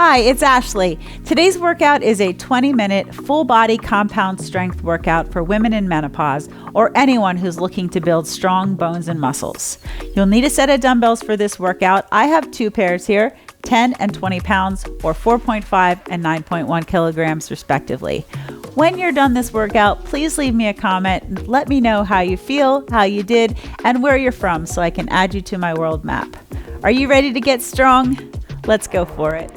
Hi, it's Ashley. Today's workout is a 20-minute full body compound strength workout for women in menopause or anyone who's looking to build strong bones and muscles. You'll need a set of dumbbells for this workout. I have 2 pairs here, 10 and 20 pounds or 4.5 and 9.1 kilograms respectively. When you're done this workout, please leave me a comment and let me know how you feel, how you did, and where you're from so I can add you to my world map. Are you ready to get strong? Let's go for it.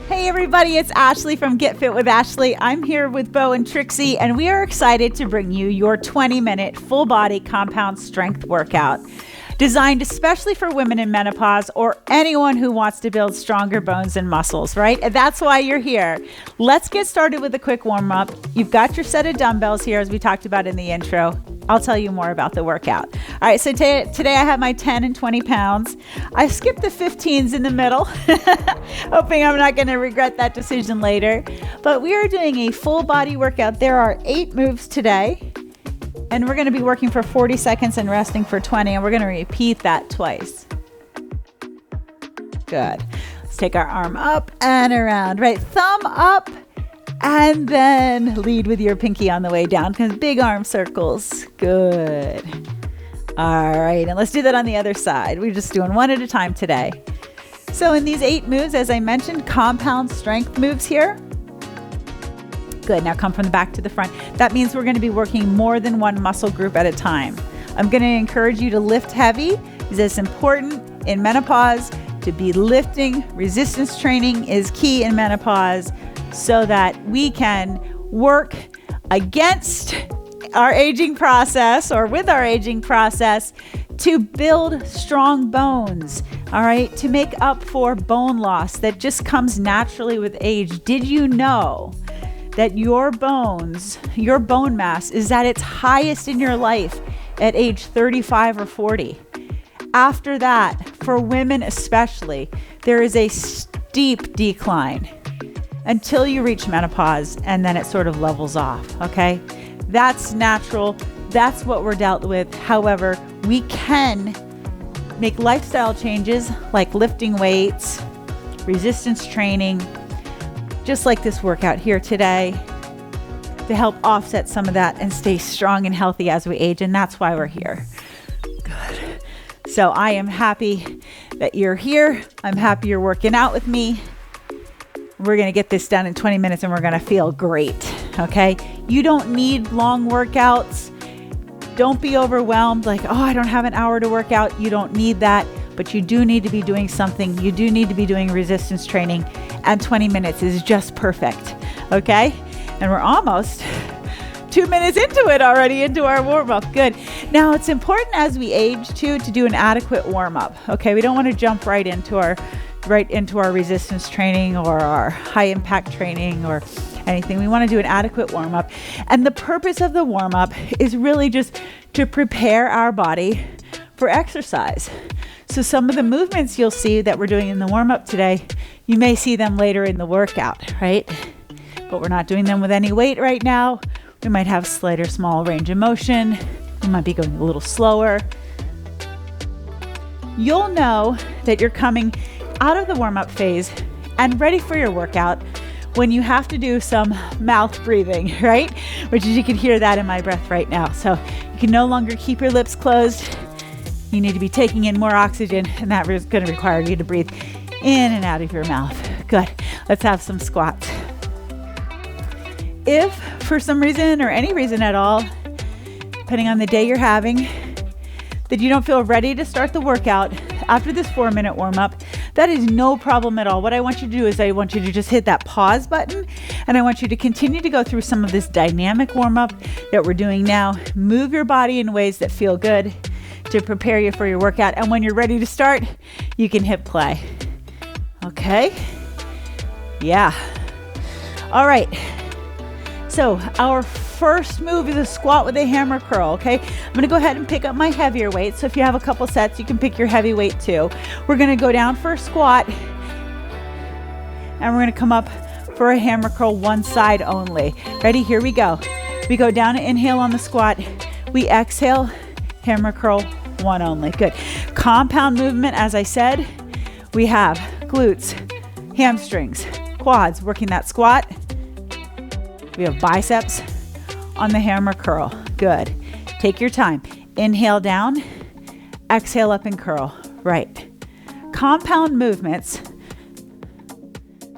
Hey everybody, it's Ashley from Get Fit with Ashley. I'm here with Bo and Trixie, and we are excited to bring you your 20-minute full body compound strength workout. Designed especially for women in menopause or anyone who wants to build stronger bones and muscles, right? And that's why you're here. Let's get started with a quick warm up. You've got your set of dumbbells here as we talked about in the intro. I'll tell you more about the workout. All right, so today I have my 10 and 20 pounds. I've skipped the 15s in the middle, hoping I'm not gonna regret that decision later. But we are doing a full body workout. There are 8 moves today. And we're going to be working for 40 seconds and resting for 20, and we're going to repeat that twice. Good. Let's take our arm up and around, right? Thumb up, and then lead with your pinky on the way down, because big arm circles. Good. All right, and let's do that on the other side. We're just doing one at a time today. So in these 8 moves, as I mentioned, compound strength moves here. Good. Now come from the back to the front. That means we're going to be working more than one muscle group at a time. I'm going to encourage you to lift heavy because it's important in menopause to be lifting. Resistance training is key in menopause so that we can work against our aging process or with our aging process to build strong bones, all right, to make up for bone loss that just comes naturally with age. Did you know that your bones, your bone mass is at its highest in your life at age 35 or 40. After that, for women especially, there is a steep decline until you reach menopause, and then it sort of levels off, okay? That's natural. That's what we're dealt with. However, we can make lifestyle changes like lifting weights, resistance training, just like this workout here today, to help offset some of that and stay strong and healthy as we age. And that's why we're here. Good. So I am happy that you're here. I'm happy you're working out with me. We're going to get this done in 20 minutes and we're going to feel great. Okay. You don't need long workouts. Don't be overwhelmed like, oh, I don't have an hour to work out. You don't need that, but you do need to be doing something. You do need to be doing resistance training, and 20 minutes is just perfect. Okay. And we're almost 2 minutes into it already, into our warm up. Good. Now it's important as we age too to do an adequate warm up. Okay. We don't want to jump right into our resistance training or our high impact training or anything. We want to do an adequate warm up. And the purpose of the warm up is really just to prepare our body for exercise. So some of the movements you'll see that we're doing in the warm up today, you may see them later in the workout, right? But we're not doing them with any weight right now. We might have slight or small range of motion. We might be going a little slower. You'll know that you're coming out of the warm-up phase and ready for your workout when you have to do some mouth breathing, right? Which is, you can hear that in my breath right now. So you can no longer keep your lips closed. You need to be taking in more oxygen, and that is going to require you to breathe in and out of your mouth. Good. Let's have some squats. If for some reason or any reason at all, depending on the day you're having, that you don't feel ready to start the workout after this 4-minute warm-up, that is no problem at all. What I want you to do is I want you to just hit that pause button, and I want you to continue to go through some of this dynamic warm-up that we're doing now. Move your body in ways that feel good to prepare you for your workout. And when you're ready to start, you can hit play. Okay? Yeah. All right. So our first move is a squat with a hammer curl, okay? I'm gonna go ahead and pick up my heavier weight. So if you have a couple sets, you can pick your heavy weight too. We're gonna go down for a squat, and we're gonna come up for a hammer curl, one side only. Ready? Here we go. We go down and inhale on the squat. We exhale, hammer curl, one only. Good. Compound movement, as I said, we have glutes, hamstrings, quads, working that squat. We have biceps on the hammer curl. Good. Take your time. Inhale down, exhale up and curl. Right. Compound movements,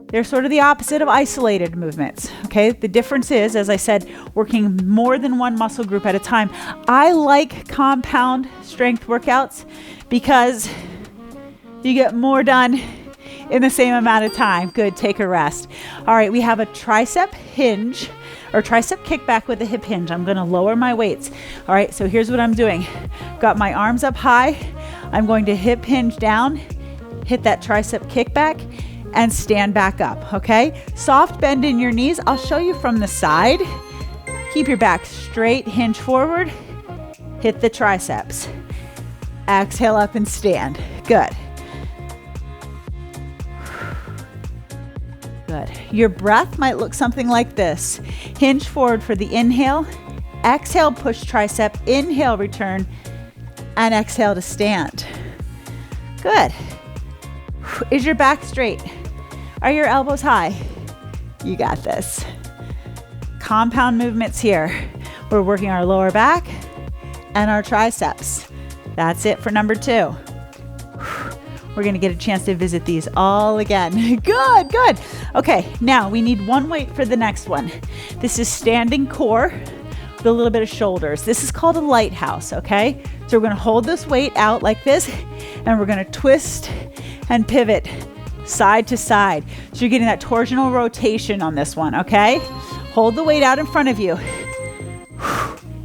they're sort of the opposite of isolated movements, okay? The difference is, as I said, working more than one muscle group at a time. I like compound strength workouts because you get more done in the same amount of time. Good, take a rest. All right, we have a tricep hinge or tricep kickback with a hip hinge. I'm gonna lower my weights. All right, so here's what I'm doing. Got my arms up high. I'm going to hip hinge down, hit that tricep kickback, and stand back up, okay? Soft bend in your knees. I'll show you from the side. Keep your back straight, hinge forward, hit the triceps. Exhale up and stand. Good. Good. Your breath might look something like this. Hinge forward for the inhale, exhale, push tricep, inhale, return, and exhale to stand. Good. Is your back straight? Are your elbows high? You got this. Compound movements here. We're working our lower back and our triceps. That's it for number 2. We're gonna get a chance to visit these all again. Good, good. Okay, now we need one weight for the next one. This is standing core with a little bit of shoulders. This is called a lighthouse, okay? So we're gonna hold this weight out like this, and we're gonna twist and pivot side to side. So you're getting that torsional rotation on this one, okay? Hold the weight out in front of you.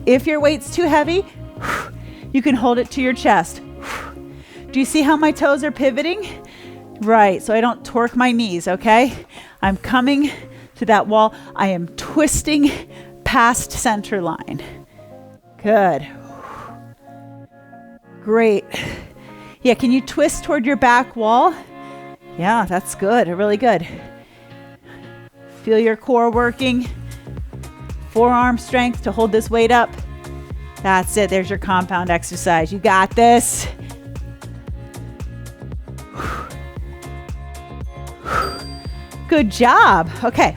If your weight's too heavy, you can hold it to your chest. Do you see how my toes are pivoting? Right, so I don't torque my knees, okay? I'm coming to that wall. I am twisting past center line. Good. Great. Yeah, can you twist toward your back wall? Yeah, that's good, really good. Feel your core working. Forearm strength to hold this weight up. That's it, there's your compound exercise. You got this. Good job. Okay,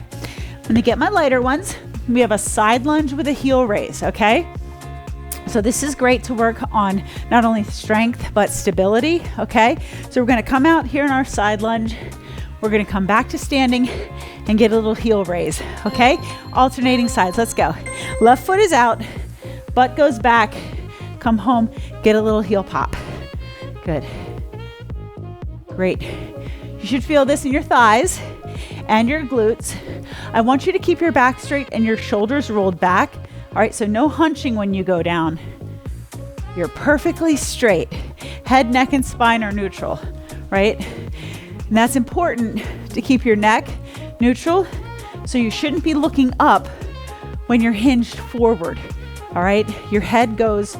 let me get my lighter ones. We have a side lunge with a heel raise, okay? So this is great to work on not only strength, but stability, okay? So we're gonna come out here in our side lunge. We're gonna come back to standing and get a little heel raise, okay? Alternating sides, let's go. Left foot is out, butt goes back, come home, get a little heel pop. Good. Great. You should feel this in your thighs and your glutes. I want you to keep your back straight and your shoulders rolled back. All right, so no hunching when you go down. You're perfectly straight. Head, neck, and spine are neutral, right? And that's important to keep your neck neutral, so you shouldn't be looking up when you're hinged forward, all right? Your head goes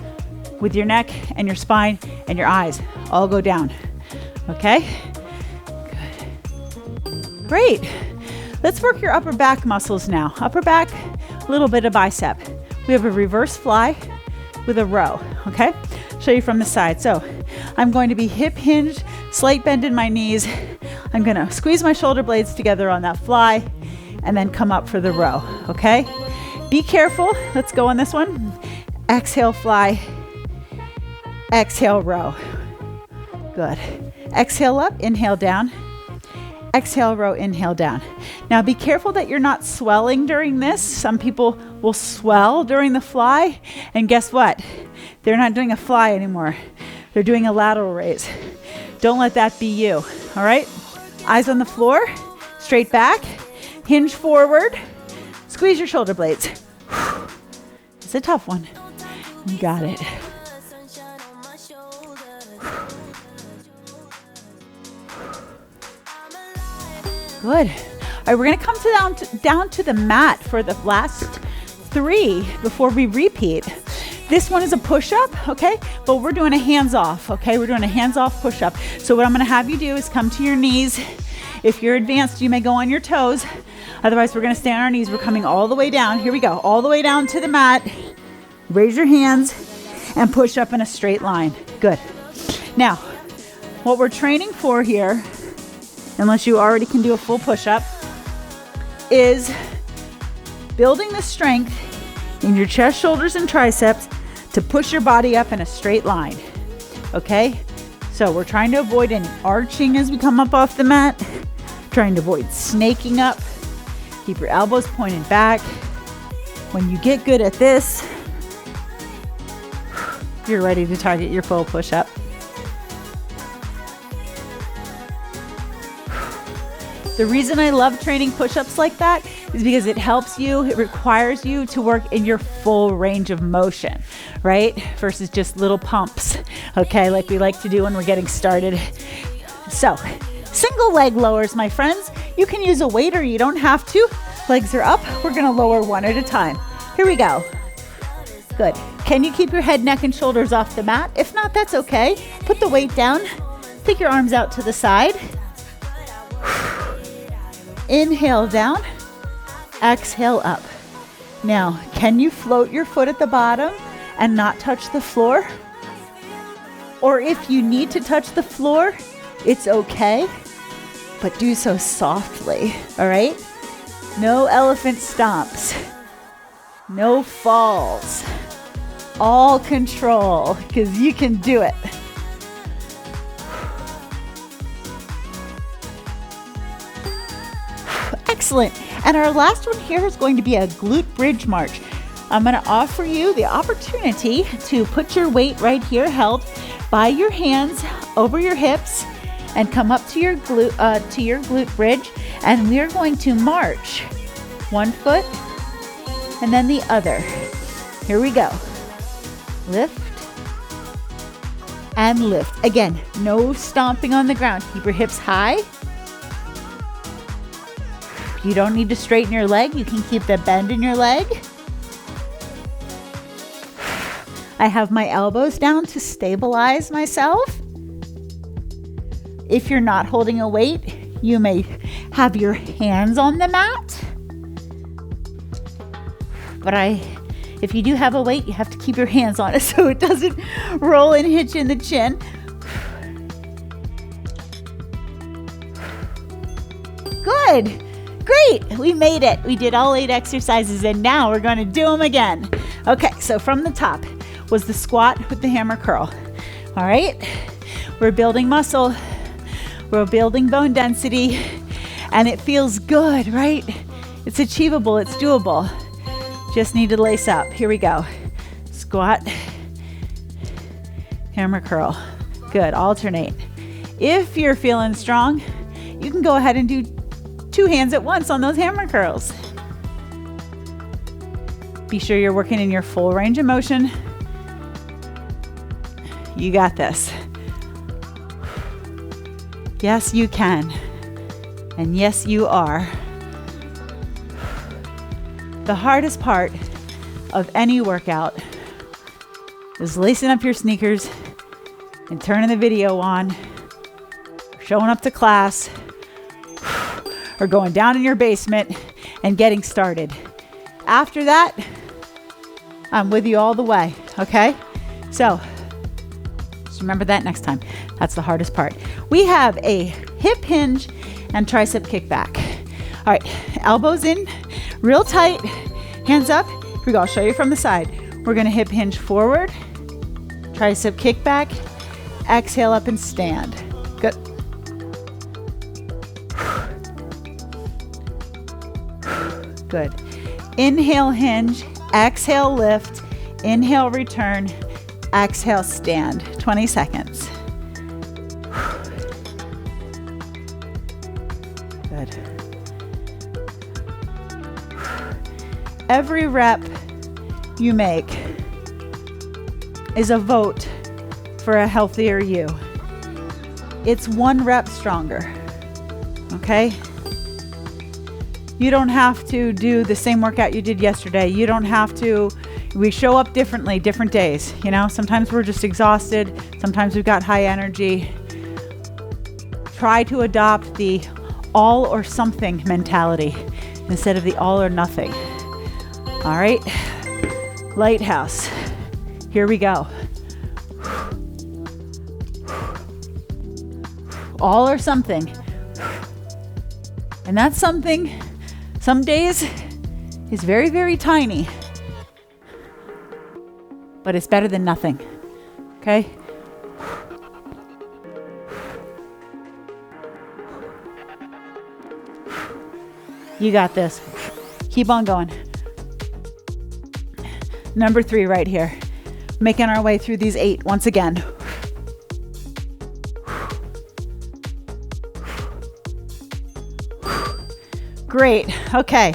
with your neck and your spine and your eyes all go down, okay? Good. Great. Let's work your upper back muscles now. Upper back, a little bit of bicep. We have a reverse fly with a row, okay? Show you from the side. So I'm going to be hip hinged, slight bend in my knees. I'm gonna squeeze my shoulder blades together on that fly and then come up for the row, okay? Be careful. Let's go on this one. Exhale, fly. Exhale, row. Good. Exhale up, inhale down. Exhale, row, inhale down. Now be careful that you're not swelling during this. Some people will swell during the fly, and guess what? They're not doing a fly anymore. They're doing a lateral raise. Don't let that be you, all right? Eyes on the floor, straight back, hinge forward, squeeze your shoulder blades. It's a tough one. You got it. Good. All right, we're gonna come down to the mat for the last 3 before we repeat. This one is a push-up, okay? But we're doing a hands-off, okay? We're doing a hands-off push-up. So what I'm gonna have you do is come to your knees. If you're advanced, you may go on your toes. Otherwise, we're going to stay on our knees. We're coming all the way down. Here we go. All the way down to the mat. Raise your hands and push up in a straight line. Good. Now, what we're training for here, unless you already can do a full push-up, is building the strength in your chest, shoulders, and triceps to push your body up in a straight line. Okay? So we're trying to avoid any arching as we come up off the mat, trying to avoid snaking up. Keep your elbows pointed back. When you get good at this, you're ready to target your full push-up. The reason I love training push-ups like that is because it requires you to work in your full range of motion, right? Versus just little pumps, okay? Like we like to do when we're getting started. So, single leg lowers, my friends. You can use a weight or you don't have to. Legs are up. We're gonna lower one at a time. Here we go. Good. Can you keep your head, neck, and shoulders off the mat? If not, that's okay. Put the weight down. Take your arms out to the side. Inhale down, exhale up. Now, can you float your foot at the bottom and not touch the floor? Or if you need to touch the floor, it's okay, but do so softly, all right? No elephant stomps, no falls, all control, because you can do it. Excellent. And our last one here is going to be a glute bridge march. I'm going to offer you the opportunity to put your weight right here held by your hands over your hips and come up to your glute bridge. And we're going to march one foot and then the other. Here we go. Lift and lift. Again, no stomping on the ground. Keep your hips high. You don't need to straighten your leg. You can keep the bend in your leg. I have my elbows down to stabilize myself. If you're not holding a weight, you may have your hands on the mat. But if you do have a weight, you have to keep your hands on it so it doesn't roll and hit you in the chin. Good. Great, we made it. We did all 8 exercises and now we're going to do them again. Okay, so from the top was the squat with the hammer curl. All right, we're building muscle, we're building bone density, and it feels good, right? It's achievable, it's doable. Just need to lace up. Here we go. Squat, hammer curl. Good, alternate. If you're feeling strong, you can go ahead and do 2 hands at once on those hammer curls. Be sure you're working in your full range of motion. You got this. Yes, you can. And yes, you are. The hardest part of any workout is lacing up your sneakers and turning the video on, showing up to class, or going down in your basement and getting started. After that, I'm with you all the way, okay? So, just remember that next time. That's the hardest part. We have a hip hinge and tricep kickback. All right, elbows in, real tight, hands up. Here we go, I'll show you from the side. We're gonna hip hinge forward, tricep kickback, exhale up and stand. Good. Good. Inhale, hinge, exhale, lift, inhale, return, exhale, stand. 20 seconds. Good. Every rep you make is a vote for a healthier you. It's 1 rep stronger, okay? You don't have to do the same workout you did yesterday. You don't have to, we show up differently, different days, you know? Sometimes we're just exhausted. Sometimes we've got high energy. Try to adopt the all or something mentality instead of the all or nothing. All right, lighthouse. Here we go. All or something. And that's something, some days, is very, very tiny. But it's better than nothing. Okay? You got this. Keep on going. Number 3 right here. Making our way through these 8 once again. Great. Okay.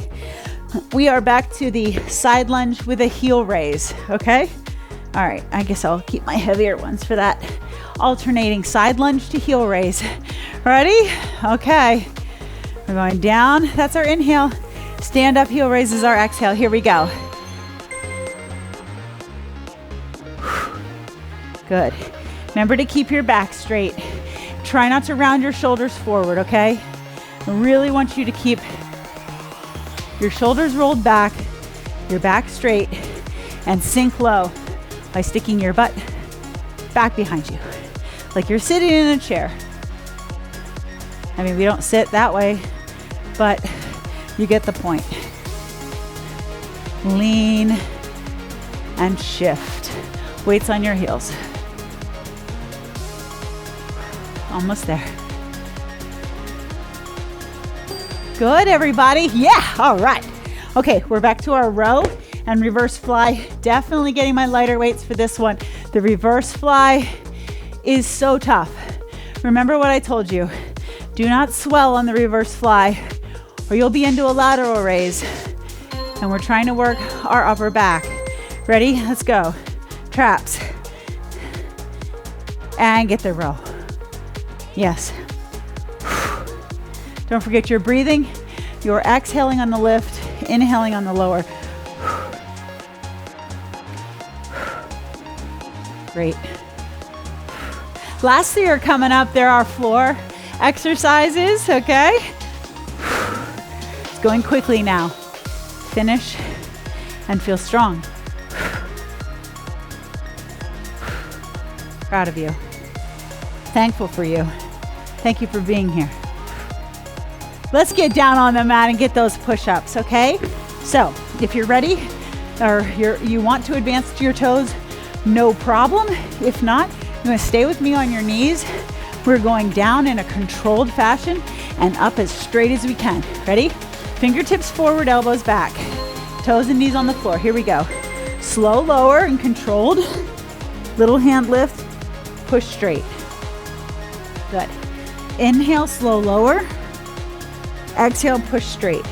We are back to the side lunge with a heel raise. Okay? All right. I guess I'll keep my heavier ones for that. Alternating side lunge to heel raise. Ready? Okay. We're going down. That's our inhale. Stand up, heel raise is our exhale. Here we go. Good. Remember to keep your back straight. Try not to round your shoulders forward, okay? I really want you to keep your shoulders rolled back, your back straight, and sink low by sticking your butt back behind you, like you're sitting in a chair. I mean, we don't sit that way, but you get the point. Lean and shift. Weights on your heels. Almost there. Good, everybody. Yeah, all right. Okay, we're back to our row and reverse fly. Definitely getting my lighter weights for this one. The reverse fly is so tough. Remember what I told you. Do not swell on the reverse fly or you'll be into a lateral raise. And we're trying to work our upper back. Ready? Let's go. Traps. And get the row. Yes. Don't forget your breathing. You're exhaling on the lift, inhaling on the lower. Great. Lastly, are coming up. There are floor exercises, okay? It's going quickly now. Finish and feel strong. Proud of you. Thankful for you. Thank you for being here. Let's get down on the mat and get those push-ups, okay? So, if you're ready or you want to advance to your toes, no problem. If not, you're going to stay with me on your knees. We're going down in a controlled fashion and up as straight as we can. Ready? Fingertips forward, elbows back. Toes and knees on the floor. Here we go. Slow lower and controlled. Little hand lift. Push straight. Good. Inhale, slow lower. Exhale, push straight.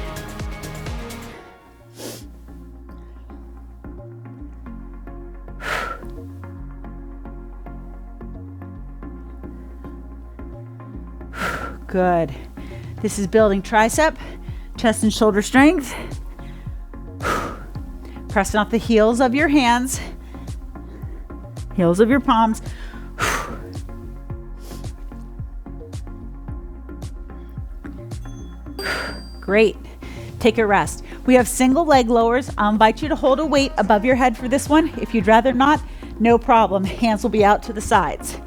Good. This is building tricep, chest and shoulder strength. Pressing off the heels of your hands, heels of your palms. Great. Take a rest. We have single leg lowers. I'll invite you to hold a weight above your head for this one. If you'd rather not, no problem. Hands will be out to the sides.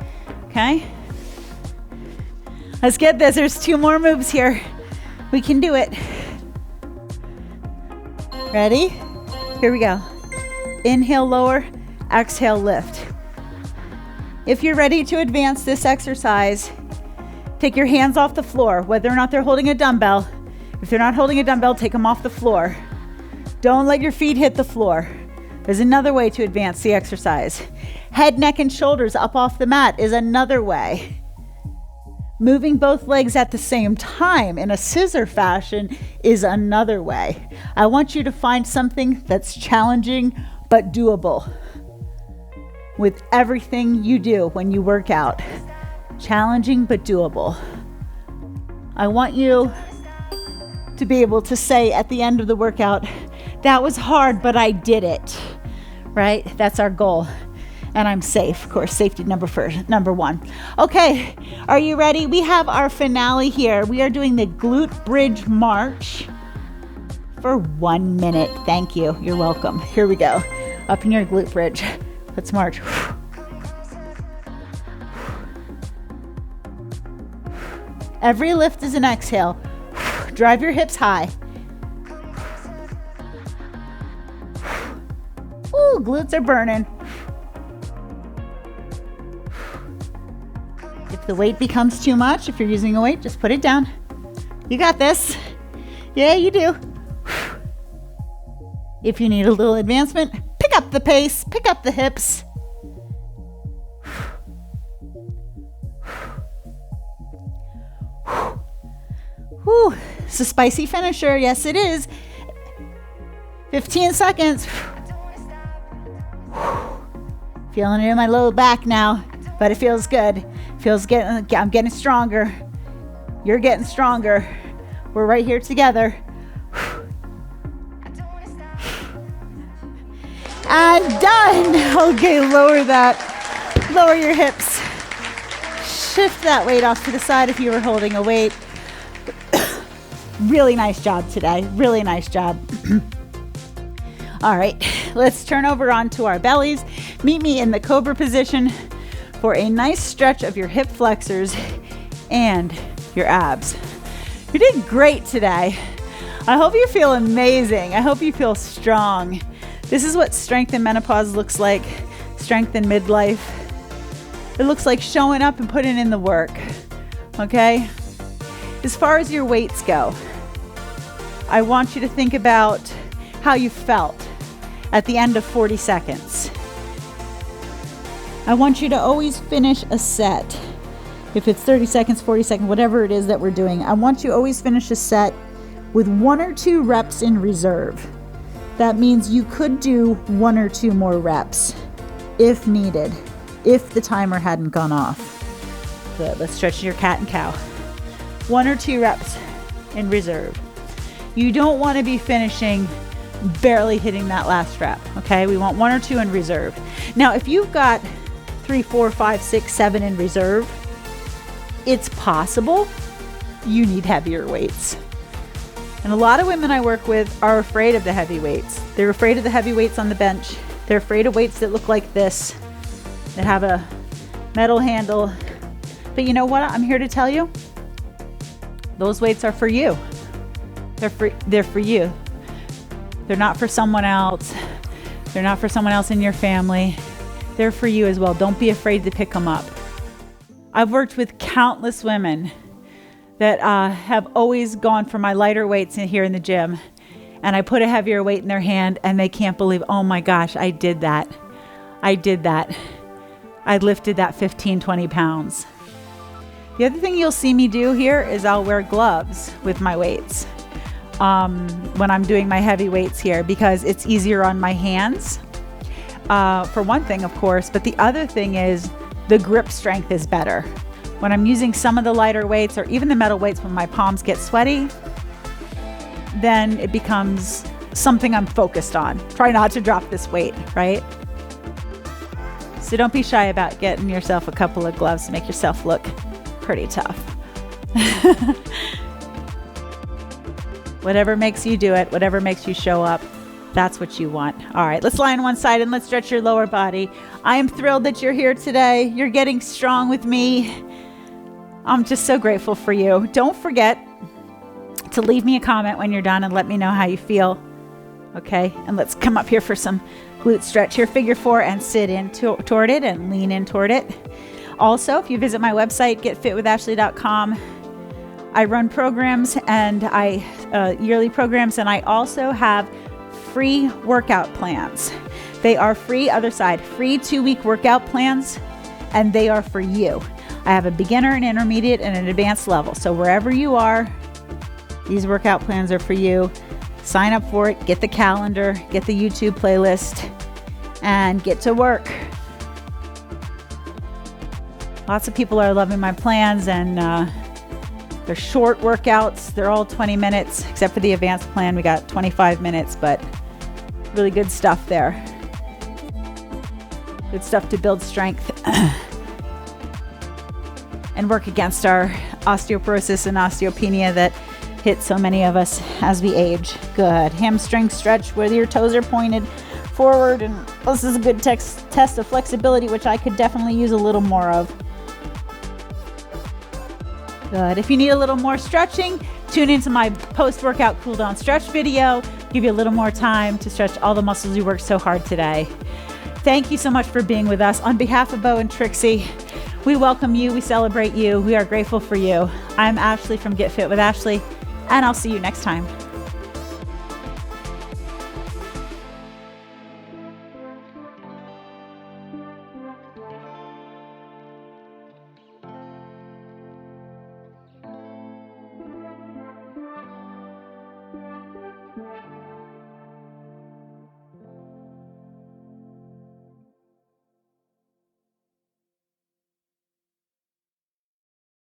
Okay? Let's get this. There's 2 more moves here. We can do it. Ready? Here we go. Inhale, lower. Exhale, lift. If you're ready to advance this exercise, take your hands off the floor, whether or not they're holding a dumbbell. If they're not holding a dumbbell, take them off the floor. Don't let your feet hit the floor. There's another way to advance the exercise. Head, neck, and shoulders up off the mat is another way. Moving both legs at the same time in a scissor fashion is another way. I want you to find something that's challenging but doable with everything you do when you work out. Challenging but doable. I want you to be able to say at the end of the workout, that was hard, but I did it, right? That's our goal. And I'm safe, of course, safety number 1. Okay, are you ready? We have our finale here. We are doing the glute bridge march. for 1 minute. Thank you. You're welcome. Here we go. Up in your glute bridge. Let's march. Every lift is an exhale. Drive your hips high. Ooh, glutes are burning. If the weight becomes too much, if you're using a weight, just put it down. You got this. Yeah, you do. If you need a little advancement, pick up the pace, pick up the hips. Whew. It's a spicy finisher. Yes, it is. 15 seconds. Feeling it in my low back now, but it feels good. I'm getting stronger. You're getting stronger. We're right here together. And done. Okay, lower that. Lower your hips. Shift that weight off to the side if you were holding a weight. Really nice job today. Really nice job. All right, let's turn over onto our bellies. Meet me in the cobra position for a nice stretch of your hip flexors and your abs. You did great today. I hope you feel amazing. I hope you feel strong. This is what strength in menopause looks like. Strength in midlife. It looks like showing up and putting in the work. Okay? As far as your weights go, I want you to think about how you felt at the end of 40 seconds. I want you to always finish a set. If it's 30 seconds, 40 seconds, whatever it is that we're doing, I want you to always finish a set with 1 or 2 reps in reserve. That means you could do 1 or 2 more reps if needed, if the timer hadn't gone off. Good. Let's stretch your cat and cow. 1 or 2 reps in reserve. You don't want to be finishing barely hitting that last rep, okay? We want 1 or 2 in reserve. Now, if you've got 3, 4, 5, 6, 7 in reserve, it's possible you need heavier weights. And a lot of women I work with are afraid of the heavy weights. They're afraid of the heavy weights on the bench. They're afraid of weights that look like this, that have a metal handle. But you know what? I'm here to tell you, those weights are for you. They're for you. They're not for someone else. They're not for someone else in your family. They're for you as well. Don't be afraid to pick them up. I've worked with countless women that have always gone for my lighter weights here in the gym. And I put a heavier weight in their hand and they can't believe, oh my gosh, I did that. I lifted that 15, 20 pounds. The other thing you'll see me do here is I'll wear gloves with my weights when I'm doing my heavy weights here, because it's easier on my hands, for one thing, of course, but the other thing is the grip strength is better. When I'm using some of the lighter weights or even the metal weights, when my palms get sweaty, then it becomes something I'm focused on. Try not to drop this weight, right? So don't be shy about getting yourself a couple of gloves to make yourself look pretty tough. Whatever makes you do it, whatever makes you show up, that's what you want. All right, let's lie on one side and let's stretch your lower body. I am thrilled that you're here today. You're getting strong with me. I'm just so grateful for you. Don't forget to leave me a comment when you're done and let me know how you feel. Okay, and let's come up here for some glute stretch here. Figure 4 and sit in toward it and lean in toward it. Also, if you visit my website, getfitwithashley.com, I run programs and yearly programs, and I also have free workout plans. They are free, other side, free 2-week workout plans, and they are for you. I have a beginner, an intermediate, and an advanced level. So wherever you are, these workout plans are for you. Sign up for it, get the calendar, get the YouTube playlist, and get to work. Lots of people are loving my plans, and they're short workouts. They're all 20 minutes, except for the advanced plan. We got 25 minutes, but really good stuff there. Good stuff to build strength and work against our osteoporosis and osteopenia that hit so many of us as we age. Good. Hamstring stretch where your toes are pointed forward. And this is a good test of flexibility, which I could definitely use a little more of. Good. If you need a little more stretching, tune into my post-workout cool down stretch video. Give you a little more time to stretch all the muscles you worked so hard today. Thank you so much for being with us. On behalf of Bo and Trixie, we welcome you. We celebrate you. We are grateful for you. I'm Ashley from Get Fit with Ashley, and I'll see you next time.